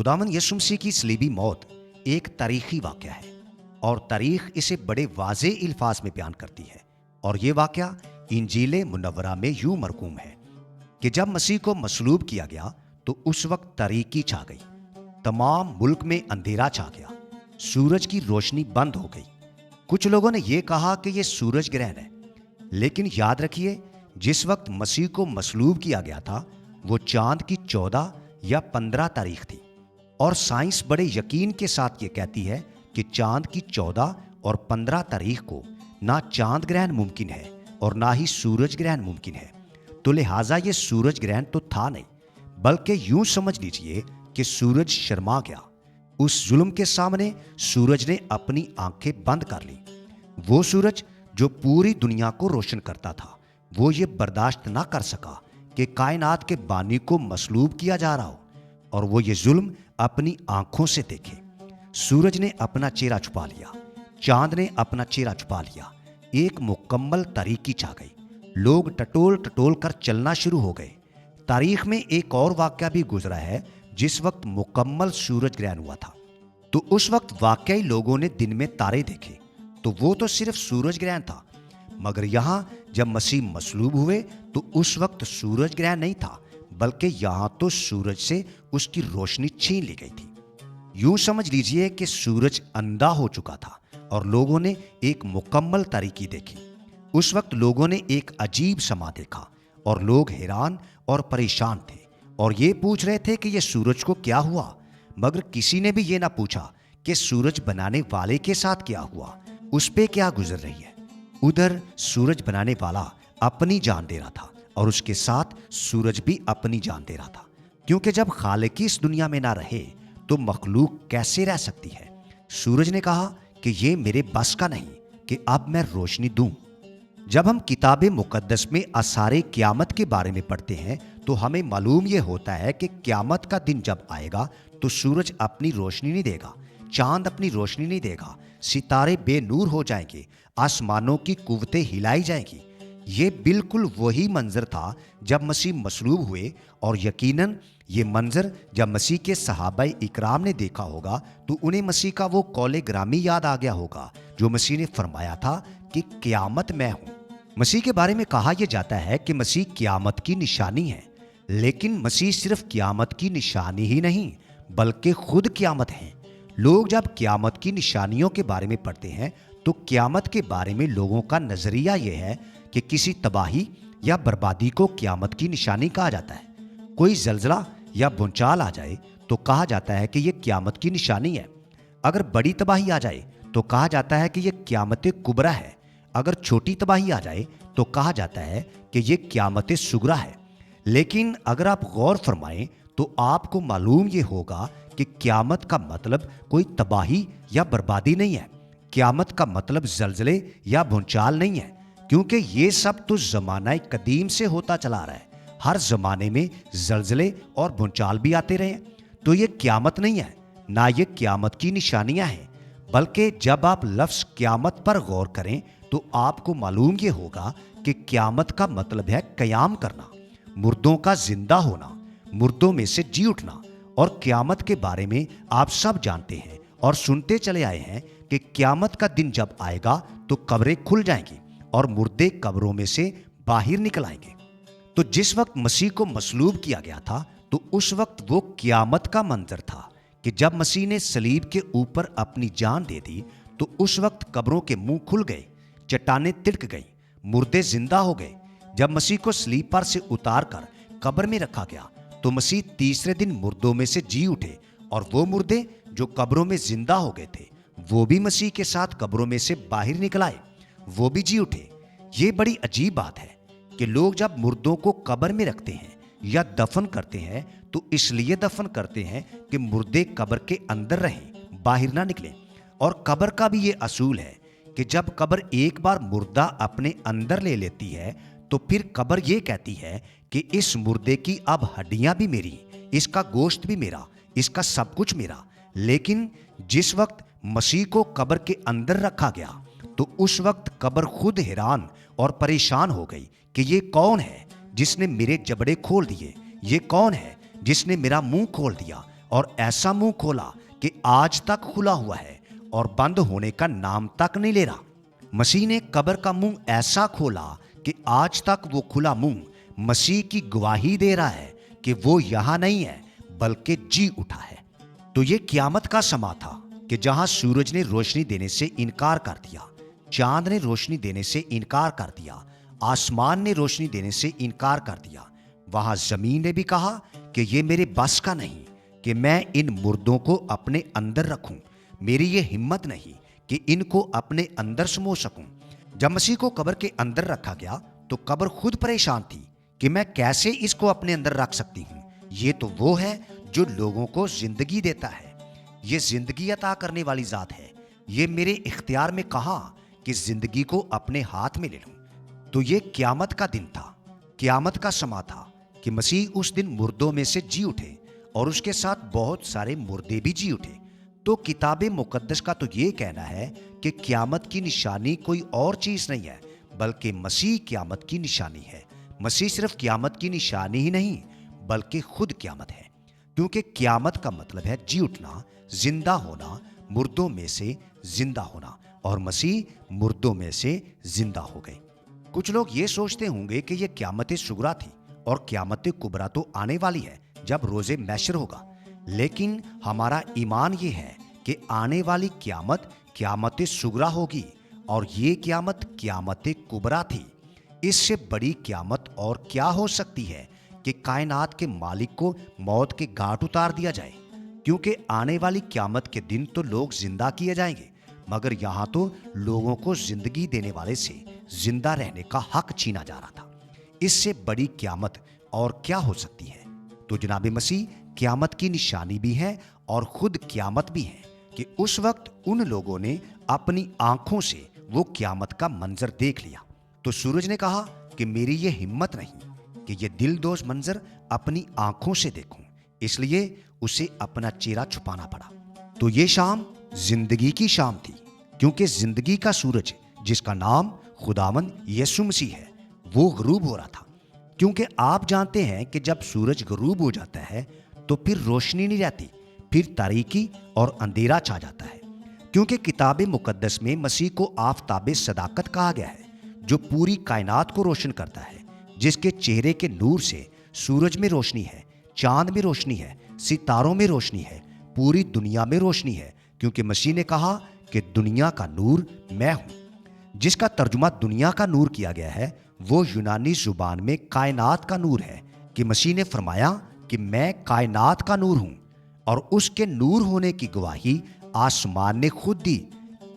खुदावन यीशु मसीह की सलीबी मौत एक तारीखी वाक़या है और तारीख इसे बड़े वाज़े अल्फाज में बयान करती है। और ये वाक़या इंजील मुनव्वरा में यूं मरकूम है कि जब मसीह को मसलूब किया गया तो उस वक्त तारीकी छा गई, तमाम मुल्क में अंधेरा छा गया, सूरज की रोशनी बंद हो गई। कुछ लोगों ने यह कहा कि यह सूरज ग्रहण है, लेकिन याद रखिए जिस वक्त मसीह को मसलूब किया गया था वो चांद की 14 या 15 तारीख थी। और साइंस बड़े यकीन के साथ ये कहती है कि चांद की 14 और 15 तारीख को ना चांद ग्रहण मुमकिन है और ना ही सूरज ग्रहण मुमकिन है। तो लिहाजा ये सूरज ग्रहण तो था नहीं, बल्कि यूं समझ लीजिए कि सूरज शर्मा गया। उस जुल्म के सामने सूरज ने अपनी आंखें बंद कर ली। वो सूरज जो पूरी दुनिया को रोशन करता था, वो ये बर्दाश्त ना कर सका कि कायनात के बानी को मसलूब किया जा रहा हो और वो ये जुल्म अपनी आंखों से देखे। सूरज ने अपना चेहरा छुपा लिया, चांद ने अपना चेहरा छुपा लिया, एक मुकम्मल तारीकी छा गई। लोग टटोल टटोल कर चलना शुरू हो गए। तारीख में एक और वाक़या भी गुजरा है जिस वक्त मुकम्मल सूरज ग्रहण हुआ था। तो उस वक्त वाकई लोगों ने दिन में तारे देखे, तो वो तो सिर्फ सूरज ग्रहण था। मगर यहां जब मसीह मसलूब हुए तो उस वक्त सूरज ग्रहण नहीं था, बल्कि यहां तो सूरज से उसकी रोशनी छीन ली गई थी। यूं समझ लीजिए कि सूरज अंधा हो चुका था और लोगों ने एक मुकम्मल तारीकी देखी। उस वक्त लोगों ने एक अजीब समा देखा और लोग हैरान और परेशान थे और ये पूछ रहे थे कि ये सूरज को क्या हुआ। मगर किसी ने भी ये ना पूछा कि सूरज बनाने वाले के साथ क्या हुआ, उस पे क्या गुजर रही है। उधर सूरज बनाने वाला अपनी जान दे रहा था और उसके साथ सूरज भी अपनी जान दे रहा था, क्योंकि जब खालिक इस दुनिया में ना रहे तो मखलूक कैसे रह सकती है। सूरज ने कहा कि ये मेरे बस का नहीं कि अब मैं रोशनी दूं। जब हम किताब मुकद्दस में आसारे क़यामत के बारे में पढ़ते हैं तो हमें मालूम ये होता है कि क़यामत का दिन जब आएगा तो सूरज अपनी रोशनी नहीं देगा, चांद अपनी रोशनी नहीं देगा, सितारे बेनूर हो जाएंगे, आसमानों की कुव्वतें हिलाई जाएंगी। ये बिल्कुल वही मंजर था जब मसीह मसलूब हुए और यकीनन ये मंजर जब मसीह के सहाबा इकराम ने देखा होगा तो उन्हें मसीह का वो कौले ग्रामी याद आ गया होगा जो मसीह ने फरमाया था कि क़यामत मैं हूँ। मसीह के बारे में कहा यह जाता है कि मसीह क़यामत की निशानी है, लेकिन मसीह सिर्फ क़यामत की निशानी ही नहीं बल्कि खुद क़यामत है। लोग जब क़यामत की निशानियों के बारे में पढ़ते हैं तो क़यामत के बारे में लोगों का नजरिया यह है कि किसी तबाही या बर्बादी को क़यामत की निशानी कहा जाता है। कोई जल्जला या भूचाल आ जाए तो कहा जाता है कि यह क़यामत की निशानी है। अगर बड़ी तबाही आ जाए तो कहा जाता है कि यह क़यामत कुबरा है। अगर छोटी तबाही आ जाए तो कहा जाता है कि यह क़यामत सुगरा है। लेकिन अगर आप गौर फरमाएं तो आपको मालूम ये होगा कि क़यामत का मतलब कोई तबाही या बर्बादी नहीं है। क़यामत का मतलब जल्जले या भूचाल नहीं है, क्योंकि ये सब तो ज़माना कदीम से होता चला रहा है। हर ज़माने में जल्जले और भूचाल भी आते रहे। तो ये क़यामत नहीं है, ना ये क़यामत की निशानियां हैं। बल्कि जब आप लफ्ज़ क़यामत पर गौर करें तो आपको मालूम ये होगा कि क़यामत का मतलब है क़याम करना, मुर्दों का जिंदा होना, मुर्दों में से जी उठना। और क़यामत के बारे में आप सब जानते हैं और सुनते चले आए हैं कि क़यामत का दिन जब आएगा तो कब्रें खुल जाएंगी और मुर्दे कब्रों में से बाहर निकल आएंगे। तो जिस वक्त मसीह को मसलूब किया गया था तो उस वक्त वो क़यामत का मंजर था कि जब मसीह ने सलीब के ऊपर अपनी जान दे दी तो उस वक्त कब्रों के मुंह खुल गए, चट्टानें तिड़क गई, मुर्दे जिंदा हो गए। जब मसीह को सलीब पर से उतार कर कब्र में रखा गया तो मसीह तीसरे दिन मुर्दों में से जी उठे और वो मुर्दे जो कब्रों में जिंदा हो गए थे वो भी मसीह के साथ कब्रों में से बाहर निकल आए, वो भी जी उठे। ये बड़ी अजीब बात है कि लोग जब मुर्दों को कब्र में रखते हैं या दफन करते हैं तो इसलिए दफन करते हैं कि मुर्दे कब्र के अंदर रहें, बाहर ना निकलें। और कब्र का भी ये असूल है कि जब कब्र एक बार मुर्दा अपने अंदर ले लेती है तो फिर कब्र ये कहती है कि इस मुर्दे की अब हड्डियां भी मेरी, इसका गोश्त भी मेरा, इसका सब कुछ मेरा। लेकिन जिस वक्त मसीह को कब्र के अंदर रखा गया तो उस वक्त कब्र खुद हैरान और परेशान हो गई कि ये कौन है जिसने मेरे जबड़े खोल दिए, ये कौन है जिसने मेरा मुंह खोल दिया اور ایسا منہ کھولا کہ آج تک کھلا ہوا ہے اور بند ہونے کا نام تک نہیں لے رہا۔ مسیح نے قبر کا منہ ایسا کھولا کہ آج تک وہ کھلا منہ مسیح کی گواہی دے رہا ہے کہ وہ یہاں نہیں ہے بلکہ جی اٹھا ہے۔ تو یہ قیامت کا سما تھا کہ جہاں سورج نے روشنی دینے سے انکار کر دیا، چاند نے روشنی دینے سے انکار کر دیا، آسمان نے روشنی دینے سے انکار کر دیا، وہاں زمین نے بھی کہا کہ یہ میرے بس کا نہیں کہ میں ان مردوں کو اپنے اندر رکھوں، میری یہ ہمت نہیں کہ ان کو اپنے اندر سمو سکوں۔ جب مسیح کو قبر کے اندر رکھا گیا تو قبر خود پریشان تھی کہ میں کیسے اس کو اپنے اندر رکھ سکتی ہوں، یہ تو وہ ہے جو لوگوں کو زندگی دیتا ہے، یہ زندگی عطا کرنے والی ذات ہے، یہ میرے اختیار میں کہاں کہ زندگی کو اپنے ہاتھ میں لے لوں۔ تو یہ قیامت کا دن تھا، قیامت کا سما تھا کہ مسیح اس دن مردوں میں سے جی اٹھے اور اس کے ساتھ بہت سارے مردے بھی جی اٹھے۔ تو کتاب مقدس کا تو یہ کہنا ہے کہ قیامت کی نشانی کوئی اور چیز نہیں ہے بلکہ مسیح قیامت کی نشانی ہے۔ مسیح صرف قیامت کی نشانی ہی نہیں بلکہ خود قیامت ہے، کیونکہ قیامت کا مطلب ہے جی اٹھنا، زندہ ہونا، مردوں میں سے زندہ ہونا، اور مسیح مردوں میں سے زندہ ہو گئے۔ کچھ لوگ یہ سوچتے ہوں گے کہ یہ قیامت صغریٰ تھی اور قیامت کبریٰ تو آنے والی ہے جب روز محشر ہوگا، لیکن ہمارا ایمان یہ ہے کہ آنے والی قیامت قیامت صغریٰ ہوگی اور یہ قیامت قیامت کبریٰ تھی۔ اس سے بڑی قیامت اور کیا ہو سکتی ہے کہ کائنات کے مالک کو موت کے گھاٹ اتار دیا جائے، کیونکہ آنے والی قیامت کے دن تو لوگ زندہ کیے جائیں گے، مگر یہاں تو لوگوں کو زندگی دینے والے سے زندہ رہنے کا حق چھینا جا رہا تھا۔ اس سے بڑی قیامت اور کیا ہو سکتی ہے؟ تو جناب مسیح قیامت کی نشانی بھی ہے اور خود قیامت بھی ہے کہ اس وقت ان لوگوں نے اپنی آنکھوں سے وہ قیامت کا منظر دیکھ لیا۔ تو سورج نے کہا کہ میری یہ ہمت نہیں کہ یہ دل دوز منظر اپنی آنکھوں سے دیکھوں، اس لیے اسے اپنا چہرہ چھپانا پڑا۔ تو یہ شام زندگی کی شام تھی، کیونکہ زندگی کا سورج جس کا نام خداوند یسوع مسیح ہے وہ غروب ہو رہا تھا۔ کیونکہ آپ جانتے ہیں کہ جب سورج غروب ہو جاتا ہے تو پھر روشنی نہیں رہتی، پھر تاریکی اور اندھیرا چھا جاتا ہے۔ کیونکہ کتاب مقدس میں مسیح کو آفتاب صداقت کہا گیا ہے، جو پوری کائنات کو روشن کرتا ہے، جس کے چہرے کے نور سے سورج میں روشنی ہے، چاند میں روشنی ہے، ستاروں میں روشنی ہے، پوری دنیا میں روشنی ہے، کیونکہ مسیح نے کہا کہ دنیا کا نور میں ہوں۔ جس کا ترجمہ دنیا کا نور کیا گیا ہے وہ یونانی زبان میں کائنات کا نور ہے، کہ مسیح نے فرمایا کہ میں کائنات کا نور ہوں، اور اس کے نور ہونے کی گواہی آسمان نے خود دی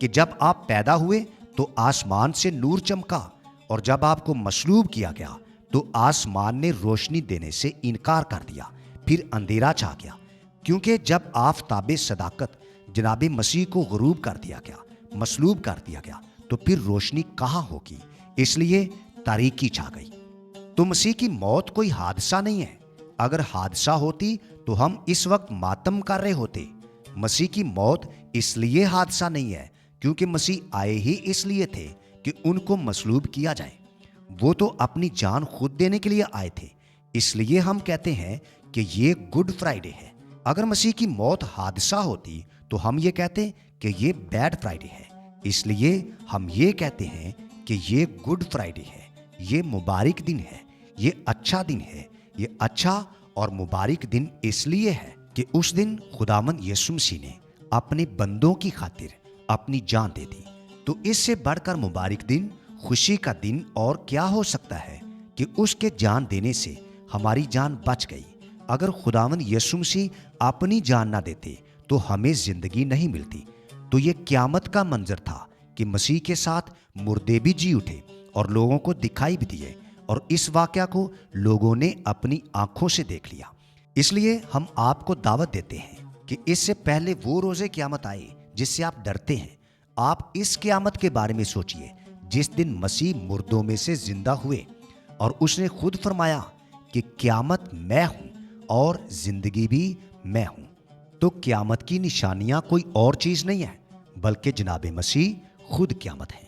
کہ جب آپ پیدا ہوئے تو آسمان سے نور چمکا، اور جب آپ کو مصلوب کیا گیا تو آسمان نے روشنی دینے سے انکار کر دیا، پھر اندھیرا چھا گیا۔ کیونکہ جب آفتاب صداقت جناب مسیح کو غروب کر دیا گیا، مصلوب کر دیا گیا، تو پھر روشنی کہاں ہوگی؟ اس لیے تاریکی چھا گئی۔ تو مسیح کی موت کوئی حادثہ نہیں ہے، اگر حادثہ ہوتی تو ہم اس وقت ماتم کر رہے ہوتے۔ مسیح کی موت اس لیے حادثہ نہیں ہے کیونکہ مسیح آئے ہی اس لیے تھے کہ ان کو مصلوب کیا جائے۔ وہ تو اپنی جان خود دینے کے لیے آئے تھے، اس لیے ہم کہتے ہیں کہ یہ گڈ فرائیڈے ہے۔ اگر مسیح کی موت حادثہ ہوتی تو ہم یہ کہتے کہ یہ بیڈ فرائیڈے ہے، اس لیے ہم یہ کہتے ہیں کہ یہ گڈ فرائیڈے ہے، یہ مبارک دن ہے، یہ اچھا دن ہے۔ یہ اچھا اور مبارک دن اس لیے ہے کہ اس دن خداوند یسوع مسیح نے اپنے بندوں کی خاطر اپنی جان دے دی۔ تو اس سے بڑھ کر مبارک دن، خوشی کا دن اور کیا ہو سکتا ہے کہ اس کے جان دینے سے ہماری جان بچ گئی۔ اگر خداوند یسوع مسیح اپنی جان نہ دیتے تو ہمیں زندگی نہیں ملتی۔ تو یہ قیامت کا منظر تھا کہ مسیح کے ساتھ مردے بھی جی اٹھے اور لوگوں کو دکھائی بھی دیے، اور اس واقعہ کو لوگوں نے اپنی آنکھوں سے دیکھ لیا۔ اس لیے ہم آپ کو دعوت دیتے ہیں کہ اس سے پہلے وہ روز قیامت آئے جس سے آپ ڈرتے ہیں، آپ اس قیامت کے بارے میں سوچئے جس دن مسیح مردوں میں سے زندہ ہوئے، اور اس نے خود فرمایا کہ قیامت میں ہوں اور زندگی بھی میں ہوں۔ تو قیامت کی نشانیاں کوئی اور چیز نہیں ہے بلکہ جناب مسیح خود قیامت ہے۔